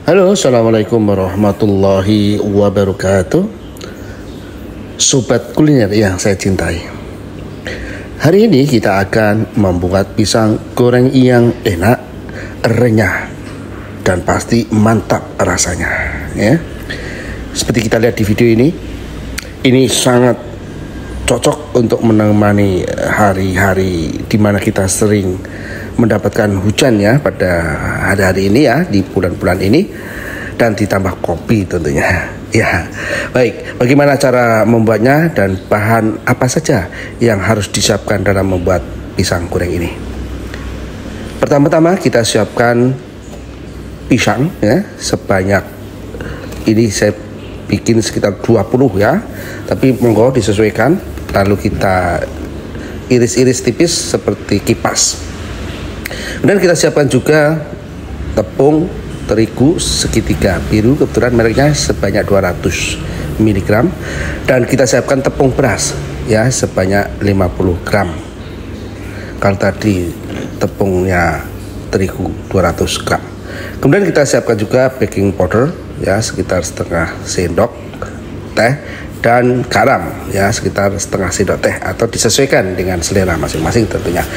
Halo, assalamualaikum warahmatullahi wabarakatuh. Sobat kuliner yang saya cintai, hari ini kita akan membuat pisang goreng yang enak, renyah, dan pasti mantap rasanya ya. Seperti kita lihat di video ini sangat cocok untuk menemani hari-hari di mana kita sering mendapatkan hujan ya pada hari-hari ini ya, di bulan-bulan ini, dan ditambah kopi tentunya ya. Baik, bagaimana cara membuatnya dan bahan apa saja yang harus disiapkan dalam membuat pisang goreng ini? Pertama-tama kita siapkan pisang ya, sebanyak ini saya bikin sekitar 20 ya, tapi monggo disesuaikan. Lalu kita iris-iris tipis seperti kipas. Kemudian kita siapkan juga tepung terigu segitiga biru, kebetulan mereknya sebanyak 200 mg, dan kita siapkan tepung beras ya sebanyak 50 gram. Kalau tadi tepungnya terigu 200 gram. Kemudian kita siapkan juga baking powder ya sekitar setengah sendok teh, dan garam ya sekitar setengah sendok teh, atau disesuaikan dengan selera masing-masing tentunya.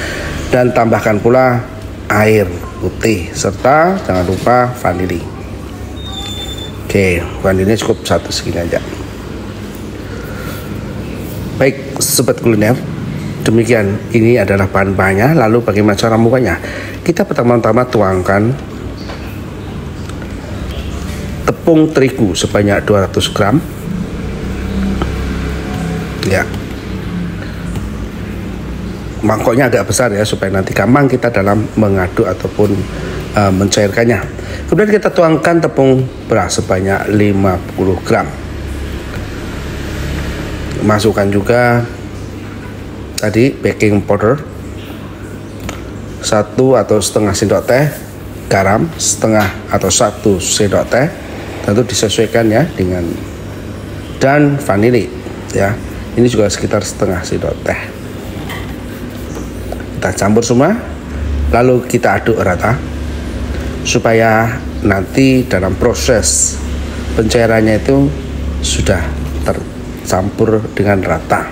Dan tambahkan pula air putih serta jangan lupa vanili. Oke, vanilinya cukup satu segini aja. Baik sobat kuliner, demikian ini adalah bahan-bahannya. Lalu bagaimana cara membuatnya? Kita pertama-tama tuangkan tepung terigu sebanyak 200 gram ya. Mangkoknya agak besar ya supaya nanti gampang kita dalam mengaduk ataupun mencairkannya. Kemudian kita tuangkan tepung beras sebanyak 50 gram. Masukkan juga tadi baking powder 1 atau setengah sendok teh, garam setengah atau 1 sendok teh, tentu disesuaikan ya dengan, dan vanili ya. Ini juga sekitar setengah sendok teh. Kita campur semua, lalu kita aduk rata supaya nanti dalam proses pencairannya itu sudah tercampur dengan rata.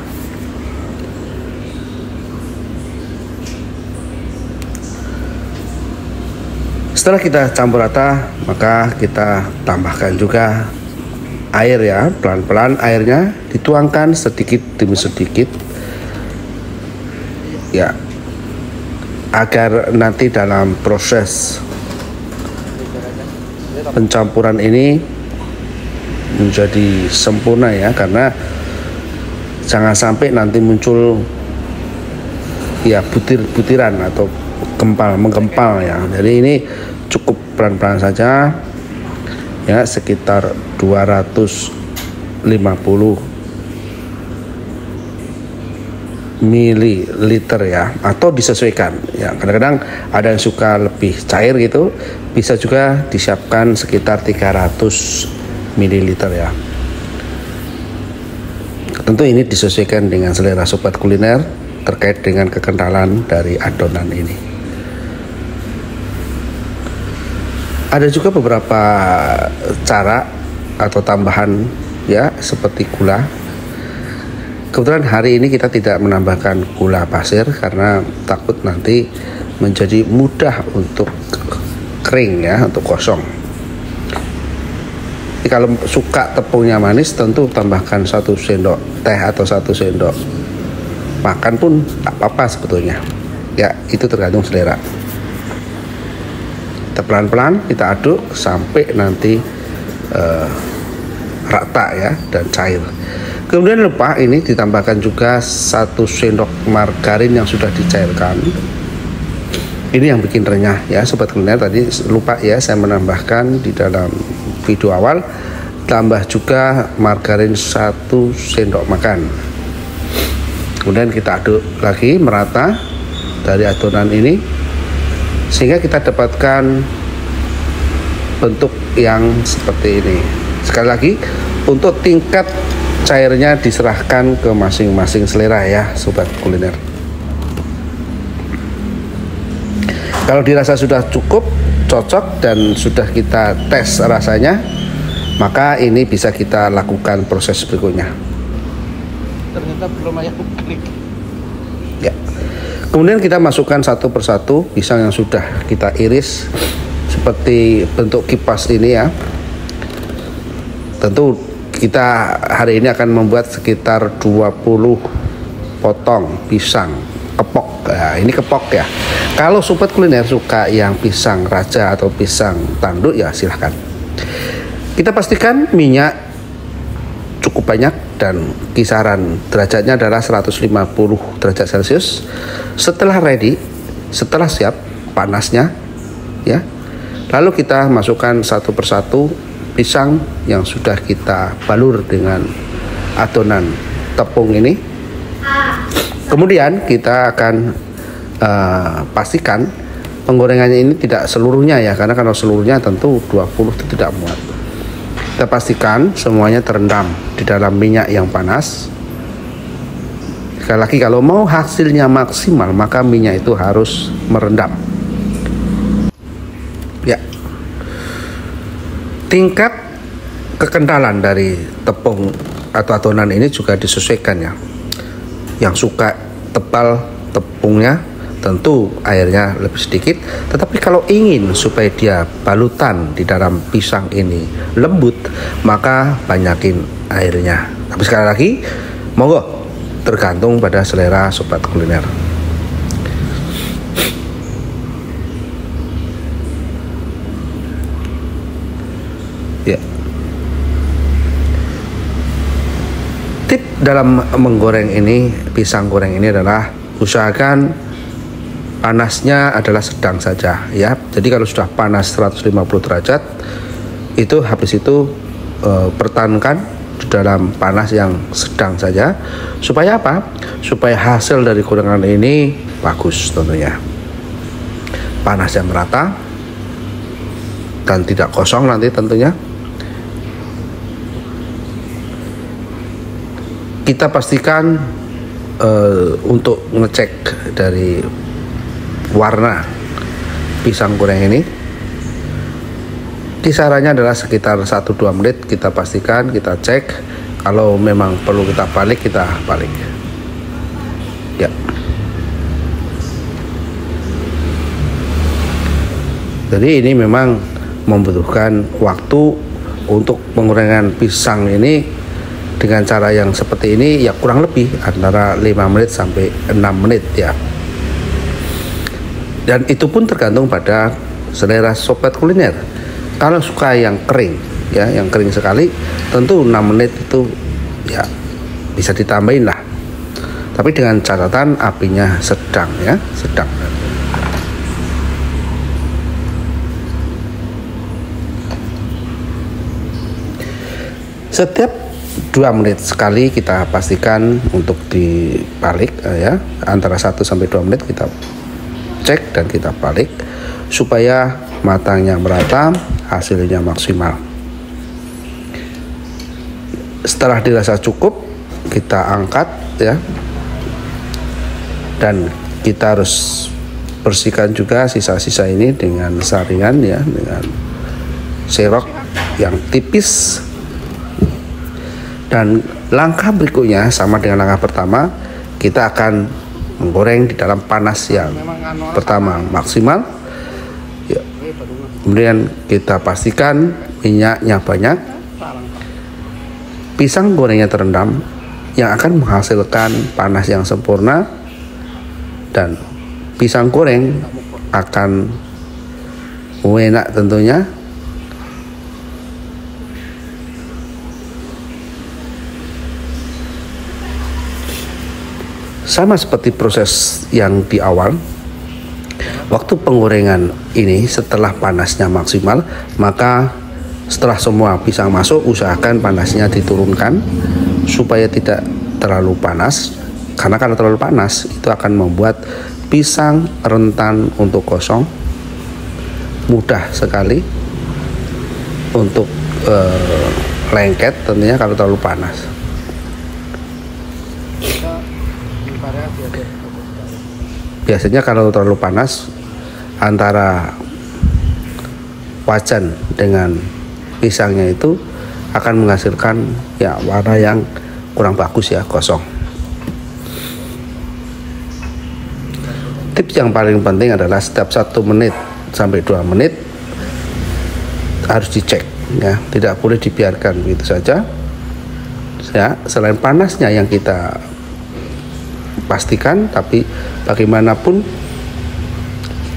Setelah kita campur rata, maka kita tambahkan juga air ya, pelan-pelan airnya dituangkan sedikit demi sedikit ya, agar nanti dalam proses pencampuran ini menjadi sempurna ya, karena jangan sampai nanti muncul ya butir-butiran atau menggempal ya. Jadi ini cukup pelan-pelan saja ya, sekitar 250 mililiter ya, atau disesuaikan ya. Kadang-kadang ada yang suka lebih cair gitu, bisa juga disiapkan sekitar 300 mililiter ya. Tentu ini disesuaikan dengan selera sobat kuliner terkait dengan kekentalan dari adonan ini. Ada juga beberapa cara atau tambahan ya, seperti gula. Kebetulan hari ini kita tidak menambahkan gula pasir karena takut nanti menjadi mudah untuk kering ya, untuk kosong. Jadi kalau suka tepungnya manis, tentu tambahkan 1 sendok teh atau 1 sendok makan pun tak apa-apa sebetulnya ya, itu tergantung selera. Kita pelan-pelan kita aduk sampai nanti rata ya dan cair. Kemudian lupa ini ditambahkan juga 1 sendok margarin yang sudah dicairkan. Ini yang bikin renyah ya sobat kuliner. Tadi lupa ya saya menambahkan di dalam video awal, tambah juga margarin 1 sendok makan. Kemudian kita aduk lagi merata dari adonan ini sehingga kita dapatkan bentuk yang seperti ini. Sekali lagi, untuk tingkat cairnya diserahkan ke masing-masing selera ya sobat kuliner. Kalau dirasa sudah cukup cocok dan sudah kita tes rasanya, maka ini bisa kita lakukan proses berikutnya. Ternyata belum ayam klik. Ya. Kemudian kita masukkan satu persatu pisang yang sudah kita iris seperti bentuk kipas ini ya. Tentu kita hari ini akan membuat sekitar 20 potong pisang kepok. Nah, ini kepok ya. Kalau sobat kuliner suka yang pisang raja atau pisang tanduk ya silahkan. Kita pastikan minyak cukup banyak dan kisaran derajatnya adalah 150 derajat Celcius. Setelah ready, setelah siap panasnya ya, lalu kita masukkan satu persatu pisang yang sudah kita balur dengan adonan tepung ini. Kemudian kita akan pastikan penggorengannya ini tidak seluruhnya ya, karena kalau seluruhnya tentu 20 itu tidak muat. Kita pastikan semuanya terendam di dalam minyak yang panas. Sekali lagi, kalau mau hasilnya maksimal maka minyak itu harus merendam ya. Tingkat kekentalan dari tepung atau adonan ini juga disesuaikan ya. Yang suka tebal tepungnya tentu airnya lebih sedikit, tetapi kalau ingin supaya dia balutan di dalam pisang ini lembut, maka banyakin airnya. Tapi sekali lagi, monggo, tergantung pada selera sobat kuliner. Ya. Tip dalam menggoreng ini, pisang goreng ini adalah usahakan panasnya adalah sedang saja ya. Jadi kalau sudah panas 150 derajat itu habis itu pertahankan di dalam panas yang sedang saja. Supaya apa? Supaya hasil dari gorengan ini bagus tentunya. Panasnya merata dan tidak kosong nanti tentunya. Kita pastikan untuk ngecek dari warna pisang goreng ini kisarannya adalah sekitar 1-2 menit. Kita pastikan, kita cek. Kalau memang perlu kita balik, kita balik ya. Jadi ini memang membutuhkan waktu untuk penggorengan pisang ini dengan cara yang seperti ini ya, kurang lebih antara 5 menit sampai 6 menit ya. Dan itu pun tergantung pada selera sobat kuliner. Kalau suka yang kering ya, yang kering sekali, tentu 6 menit itu ya bisa ditambahin lah. Tapi dengan catatan apinya sedang ya, sedang. Setiap 2 menit sekali kita pastikan untuk dibalik ya, antara 1 sampai 2 menit kita cek dan kita balik supaya matangnya merata, hasilnya maksimal. Setelah dirasa cukup, kita angkat ya, dan kita harus bersihkan juga sisa-sisa ini dengan saringan ya, dengan serok yang tipis. Dan langkah berikutnya sama dengan langkah pertama, kita akan menggoreng di dalam panas yang pertama maksimal ya. Kemudian kita pastikan minyaknya banyak, pisang gorengnya terendam, yang akan menghasilkan panas yang sempurna, dan pisang goreng akan enak tentunya. Sama seperti proses yang di awal, waktu penggorengan ini setelah panasnya maksimal, maka setelah semua pisang masuk, usahakan panasnya diturunkan supaya tidak terlalu panas. Karena kalau terlalu panas itu akan membuat pisang rentan untuk gosong, mudah sekali untuk lengket tentunya kalau terlalu panas. Biasanya kalau terlalu panas antara wajan dengan pisangnya itu akan menghasilkan ya warna yang kurang bagus ya, gosong. Tips yang paling penting adalah setiap 1 menit sampai 2 menit harus dicek ya, tidak boleh dibiarkan begitu saja ya. Selain panasnya yang kita pastikan, tapi bagaimanapun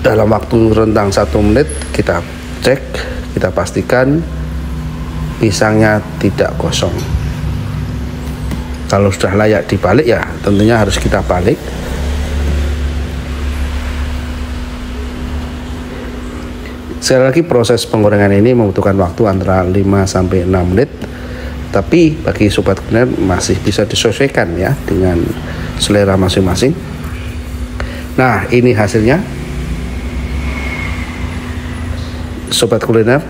dalam waktu rentang 1 menit kita cek, kita pastikan pisangnya tidak gosong. Kalau sudah layak dibalik ya tentunya harus kita balik. Sekali lagi, proses penggorengan ini membutuhkan waktu antara 5-6 menit, tapi bagi sobat kuliner masih bisa disesuaikan ya dengan selera masing-masing. Nah, ini hasilnya sobat kuliner,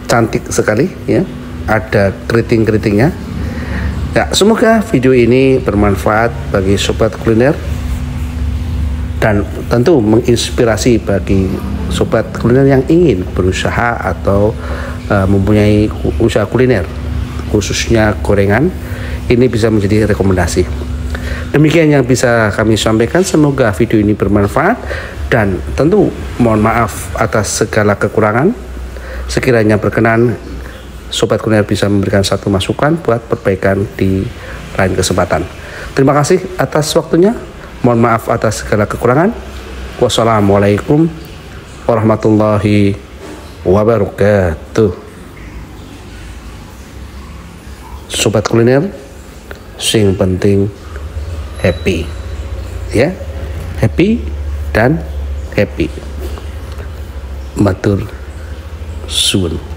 cantik sekali ya, ada keriting-keritingnya ya. Semoga video ini bermanfaat bagi sobat kuliner dan tentu menginspirasi bagi sobat kuliner yang ingin berusaha atau mempunyai usaha kuliner, khususnya gorengan. Ini bisa menjadi rekomendasi. Demikian yang bisa kami sampaikan. Semoga video ini bermanfaat dan tentu mohon maaf atas segala kekurangan. Sekiranya berkenan, sobat kuliner bisa memberikan satu masukan buat perbaikan di lain kesempatan. Terima kasih atas waktunya. Mohon maaf atas segala kekurangan. Wassalamualaikum warahmatullahi wabarakatuh. Sobat kuliner, sing penting happy ya, happy dan happy. Matur suwun.